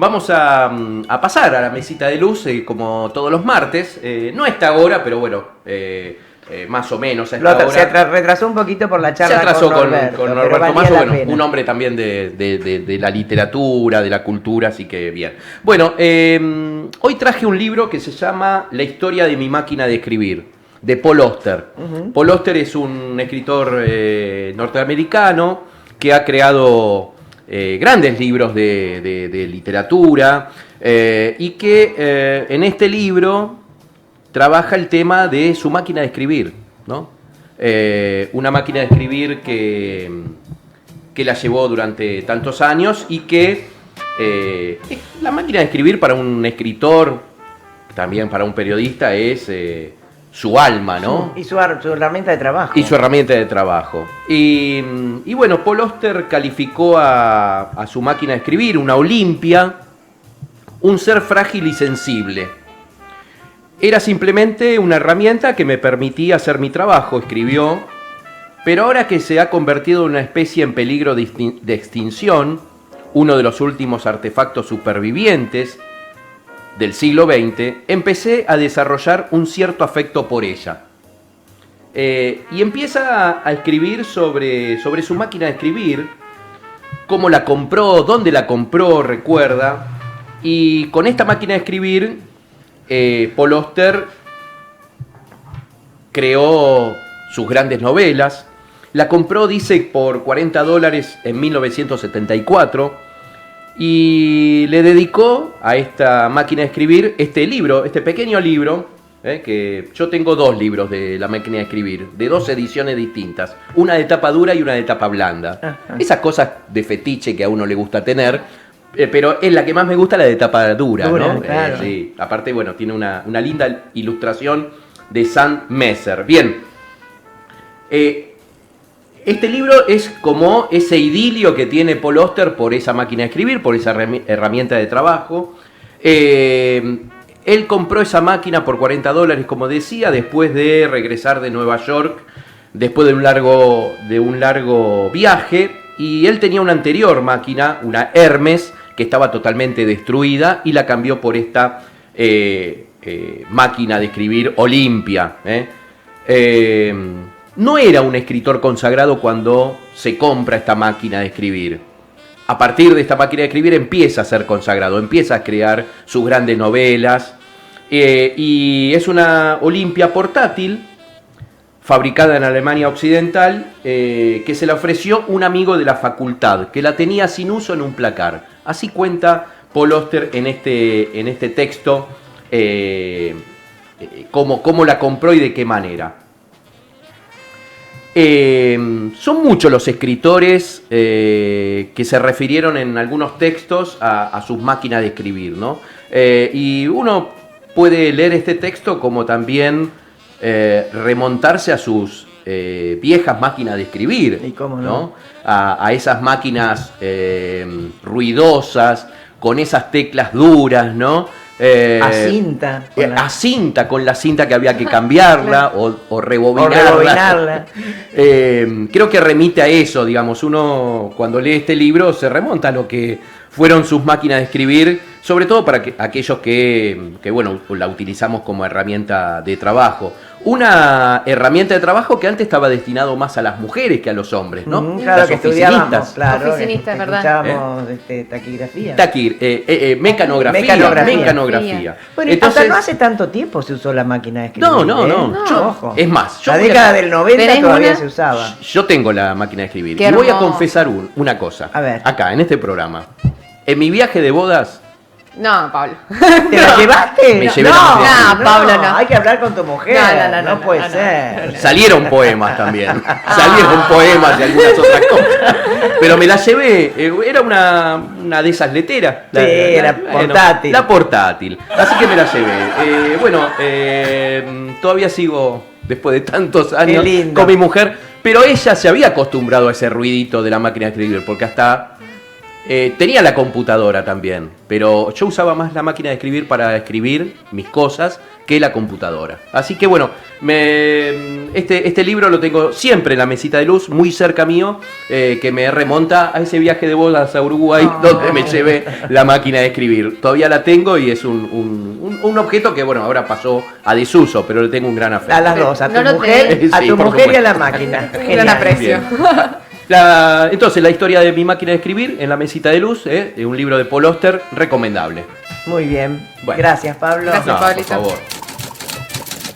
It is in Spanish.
Vamos a pasar a la mesita de luz como todos los martes. No a esta hora, pero bueno, más o menos a esta hora. Se retrasó un poquito por la charla. Se atrasó con Norberto Mazo, bueno, pena. un hombre también de la literatura, de la cultura, así que bien. Bueno, hoy traje un libro que se llama La historia de mi máquina de escribir, de Paul Auster. Paul Auster es un escritor norteamericano que ha creado grandes libros de literatura y que en este libro trabaja el tema de su máquina de escribir, ¿no? Una máquina de escribir que la llevó durante tantos años y que la máquina de escribir para un escritor, también para un periodista, es su alma, ¿no? Y su herramienta de trabajo. Y su herramienta de trabajo. Y bueno, Paul Auster calificó a su máquina de escribir, una Olimpia, un ser frágil y sensible. Era simplemente una herramienta que me permitía hacer mi trabajo, escribió, pero ahora que se ha convertido en una especie en peligro de extinción, uno de los últimos artefactos supervivientes del siglo XX, empecé a desarrollar un cierto afecto por ella. Y empieza a escribir sobre su máquina de escribir, cómo la compró, dónde la compró, recuerda. Y con esta máquina de escribir, Paul Auster creó sus grandes novelas. La compró, dice, por $40 en 1974. Y le dedicó a esta máquina de escribir este libro, este pequeño libro, que yo tengo 2 libros de la máquina de escribir, de 2 ediciones distintas, una de tapa dura y una de tapa blanda. Ajá. Esas cosas de fetiche que a uno le gusta tener, pero es la que más me gusta, la de tapa dura, ¿no? Claro. Sí. Aparte, bueno, tiene una linda ilustración de Sam Messer. Bien. Este libro es como ese idilio que tiene Paul Auster por esa máquina de escribir, por esa herramienta de trabajo. Él compró esa máquina por $40, como decía, después de regresar de Nueva York, después de un largo viaje. Y él tenía una anterior máquina, una Hermes, que estaba totalmente destruida, y la cambió por esta máquina de escribir Olimpia. No era un escritor consagrado cuando se compra esta máquina de escribir. A partir de esta máquina de escribir empieza a ser consagrado, empieza a crear sus grandes novelas. Y es una Olimpia portátil, fabricada en Alemania Occidental, que se la ofreció un amigo de la facultad, que la tenía sin uso en un placar. Así cuenta Paul Auster en este texto cómo la compró y de qué manera. Son muchos los escritores que se refirieron en algunos textos a sus máquinas de escribir, ¿no? Y uno puede leer este texto como también remontarse a sus viejas máquinas de escribir. ¿Y cómo no? A esas máquinas ruidosas, con esas teclas duras, ¿no? A cinta. A cinta, con la cinta que había que cambiarla o rebobinarla. Creo que remite a eso, digamos. Uno cuando lee este libro se remonta a lo que fueron sus máquinas de escribir, sobre todo para aquellos que bueno, la utilizamos como herramienta de trabajo. Una herramienta de trabajo que antes estaba destinado más a las mujeres que a los hombres, ¿no? Claro, las que estudiábamos, claro. Oficinistas, ¿verdad? Escuchábamos taquigrafía. Mecanografía. Bueno, entonces, hasta no hace tanto tiempo se usó la máquina de escribir. No. Ojo. Es más, la década del 90 todavía se usaba. Yo tengo la máquina de escribir. Y voy a confesar una cosa. A ver. Acá, en este programa. En mi viaje de bodas. No, Pablo. ¿Te la llevaste? Me llevé No, Pablo, no. Hay que hablar con tu mujer. No puede ser. Salieron poemas también. Salieron poemas y algunas otras cosas. Pero me la llevé. Era una de esas leteras. Sí, era portátil. La portátil. Así que me la llevé. Todavía sigo, después de tantos años, con mi mujer. Pero ella se había acostumbrado a ese ruidito de la máquina de escribir. Porque hasta Tenía la computadora también, pero yo usaba más la máquina de escribir para escribir mis cosas que la computadora. Así que bueno, este libro lo tengo siempre en la mesita de luz, muy cerca mío, que me remonta a ese viaje de bodas a Uruguay donde me llevé la máquina de escribir. Todavía la tengo y es un objeto que bueno, ahora pasó a desuso, pero le tengo un gran afecto. A las dos, a tu No lo mujer, tenés. a Sí, tu por mujer y a supuesto. la máquina. Un gran Genial. aprecio. Entonces, la historia de mi máquina de escribir en la mesita de luz, un libro de Paul Auster, recomendable. Muy bien. Bueno. Gracias, Pablo. Gracias. No, por Pablito. favor.